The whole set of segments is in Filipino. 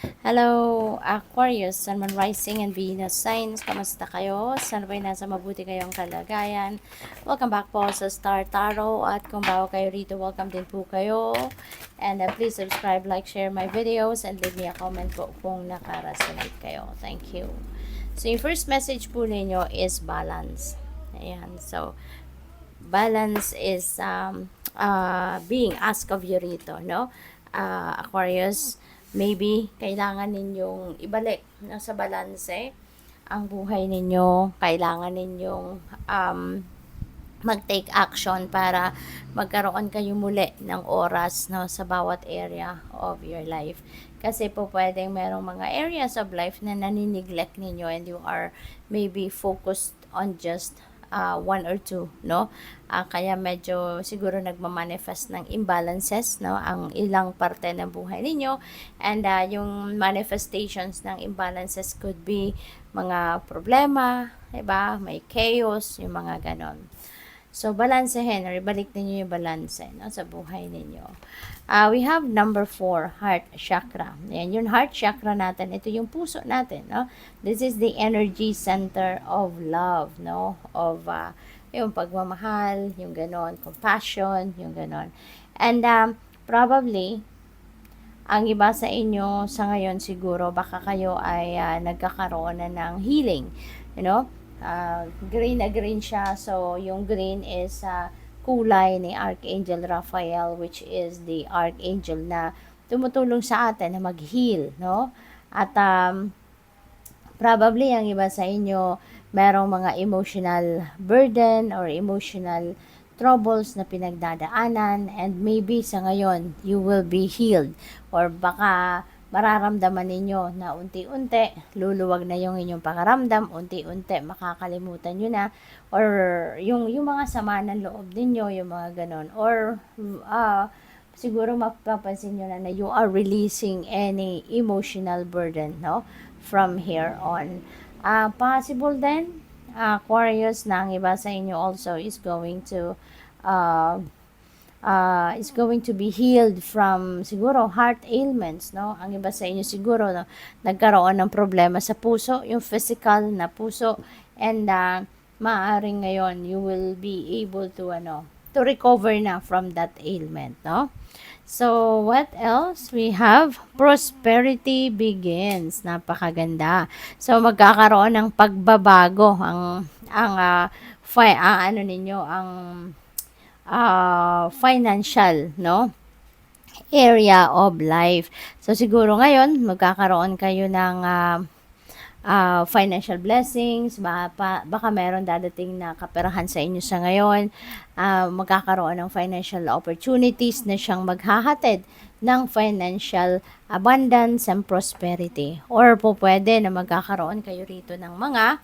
Hello, Aquarius, Sun, Moon, Rising, and Venus signs. Kamusta kayo? Sana ba'y nasa mabuti kayong kalagayan? Welcome back po sa Star Tarot. At kung bago kayo rito, welcome din po kayo. And please subscribe, like, share my videos, and leave me a comment po kung nakaresonate kayo. Thank you. So, yung first message po ninyo is balance. Ayan. So, balance is being asked of you rito, no? Aquarius, maybe kailangan ninyong ibalik no, sa balanse ang buhay ninyo. Kailangan ninyong mag-take action para magkaroon kayo muli ng oras no, sa bawat area of your life. Kasi po pwedeng merong mga areas of life na nanineglect ninyo and you are maybe focused on just one or two, no? Kaya medyo siguro nagmamanifest ng imbalances, no? Ang ilang parte ng buhay ninyo. And yung manifestations ng imbalances could be mga problema, diba? May chaos, yung mga ganon. So, balansehin, or ibalik ninyo yung balanse no, sa buhay ninyo. We have number 4, heart chakra. Ayan, yung heart chakra natin, ito yung puso natin. No? This is the energy center of love, no? Of yung pagmamahal, yung ganon, compassion, yung ganon. And probably, ang iba sa inyo sa ngayon siguro, baka kayo ay nagkakaroon na ng healing, you know? Green na green siya. So, yung green is kulay ni Archangel Raphael, which is the Archangel na tumutulong sa atin na mag-heal, no? At probably ang iba sa inyo merong mga emotional burden or emotional troubles na pinagdadaanan, and maybe sa ngayon you will be healed, or baka mararamdaman ninyo na unti-unti luluwag na yung inyong pakaramdam, unti-unti makakalimutan nyo na, or yung mga sama ng loob ninyo, yung mga ganon, or siguro mapapansin nyo na you are releasing any emotional burden, no, from here on. Possible then, Aquarius, na ang iba sa inyo also is going to be healed from siguro heart ailments, no? Ang iba sa inyo siguro no, nagkaroon ng problema sa puso, yung physical na puso, and maaaring ngayon you will be able to recover na from that ailment, no? So, what else? We have prosperity begins. Napakaganda. So, magkakaroon ng pagbabago ang financial, no? Area of life. So, siguro ngayon, magkakaroon kayo ng financial blessings, baka meron dadating na kaperahan sa inyo sa ngayon, magkakaroon ng financial opportunities na siyang maghahatid ng financial abundance and prosperity. Or po pwede na magkakaroon kayo rito ng mga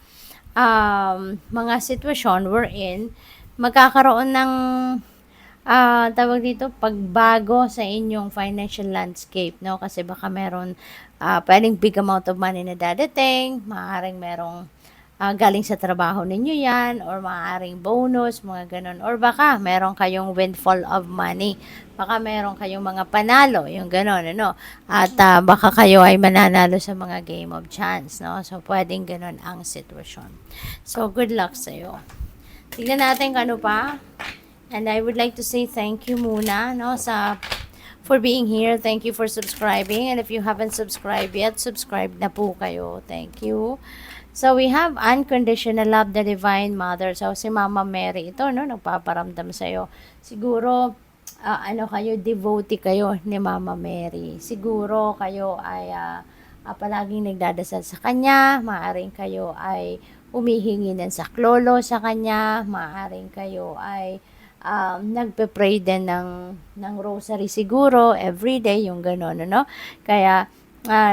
sitwasyon wherein magkakaroon ng tawag dito, pagbago sa inyong financial landscape, no? Kasi baka meron pwedeng big amount of money na dadating, maaaring merong galing sa trabaho ninyo yan, or maaaring bonus, mga ganon, or baka meron kayong windfall of money, baka meron kayong mga panalo, yung ganon, ano, at baka kayo ay mananalo sa mga game of chance, no? So, pwedeng ganon ang sitwasyon. So, good luck sa'yo. Tignan natin kung ano pa. And I would like to say thank you muna, no, for being here. Thank you for subscribing. And if you haven't subscribed yet, subscribe na po kayo. Thank you. So, we have unconditional love, the Divine Mother. So, si Mama Mary ito, no, nagpaparamdam sa'yo. Siguro, kayo, devotee kayo ni Mama Mary. Siguro, kayo ay palaging nagdadasal sa Kanya. Maaring kayo ay humihingi ng saklolo sa Kanya. Maaring kayo ay nagpe-pray din ng rosary siguro everyday, yung gano'n, no? Kaya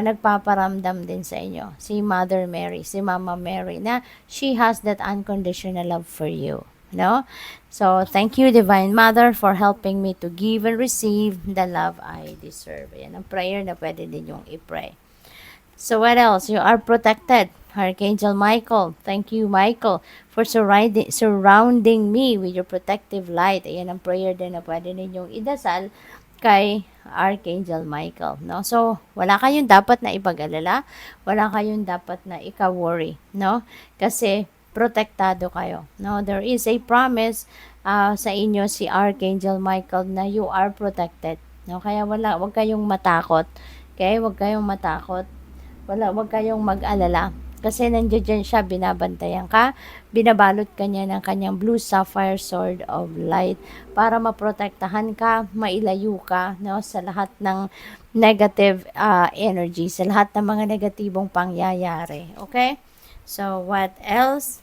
nagpaparamdam din sa inyo si Mother Mary, si Mama Mary, na she has that unconditional love for you, no? So, thank you, Divine Mother, for helping me to give and receive the love I deserve. Yan ang prayer na pwede din yung i-pray. So, what else? You are protected. Archangel Michael, thank you, Michael, for surrounding me with your protective light. Ayan ang prayer din na pwede ninyong idasal kay Archangel Michael, no? So, wala kayong dapat na ipag-alala, wala kayong dapat na ika-worry, no? Kasi protektado kayo, no? There is a promise sa inyo si Archangel Michael na you are protected, no? Kaya wag kayong matakot, okay? Wag kayong matakot, wag kayong mag-alala. Kasi nandiyan siya, binabantayan ka, binabalot ka niya ng kanyang blue sapphire sword of light para maprotektahan ka, mailayo ka, no, sa lahat ng negative energy, sa lahat ng mga negatibong pangyayari. Okay? So, what else?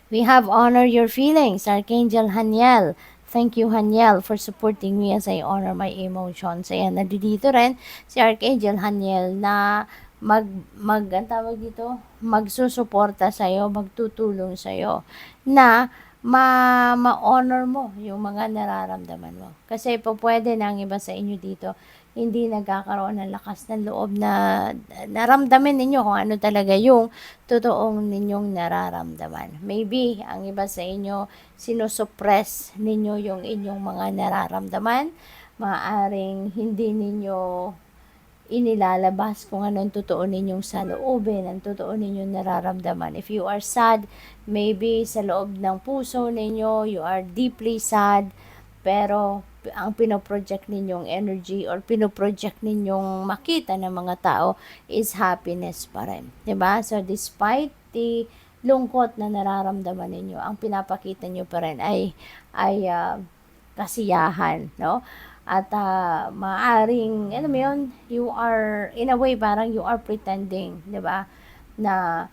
We have honor your feelings, Archangel Haniel. Thank you, Haniel, for supporting me as I honor my emotions. Ayan, nandito rin si Archangel Haniel na ang tawag dito, magsusuporta sa'yo, magtutulong sa'yo, na ma-honor mo yung mga nararamdaman mo. Kasi po pwede na ang iba sa inyo dito, hindi nagkakaroon ng lakas ng loob na naramdaman ninyo kung ano talaga yung totoong ninyong nararamdaman. Maybe, ang iba sa inyo, sinusuppress ninyo yung inyong mga nararamdaman. Maaaring hindi ninyo inilalabas kung anong totoo ninyong saloobin, ang totoo ninyong nararamdaman. If you are sad, maybe sa loob ng puso ninyo, you are deeply sad, pero ang pinoproject ninyong energy or pinoproject ninyong makita ng mga tao is happiness pa rin. Diba? So, despite the lungkot na nararamdaman ninyo, ang pinapakita nyo pa rin ay kasiyahan, no? At maaring, ano mo yun, you are, in a way, parang you are pretending, di ba, na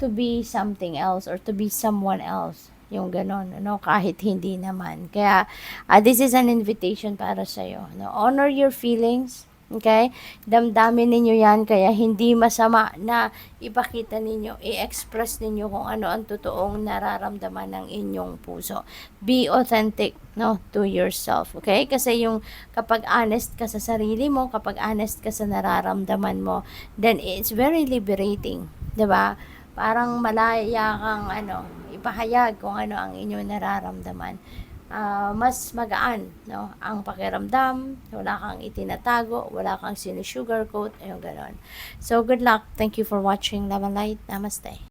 to be something else or to be someone else. Yung ganon, ano, kahit hindi naman. Kaya, this is an invitation para sa'yo. No? Honor your feelings, okay? Damdamin ninyo yan, kaya hindi masama na ipakita ninyo, i-express ninyo kung ano ang totoong nararamdaman ng inyong puso. Be authentic, no, to yourself, okay? Kasi yung kapag honest ka sa sarili mo, kapag honest ka sa nararamdaman mo, then it's very liberating, 'di ba? Parang malaya kang ipahayag kung ano ang inyong nararamdaman. Mas magaan, no, ang pakiramdam, wala kang itinatago, wala kang sinusugarcoat, ayun ganon. So, good luck. Thank you for watching Love and Light. Namaste.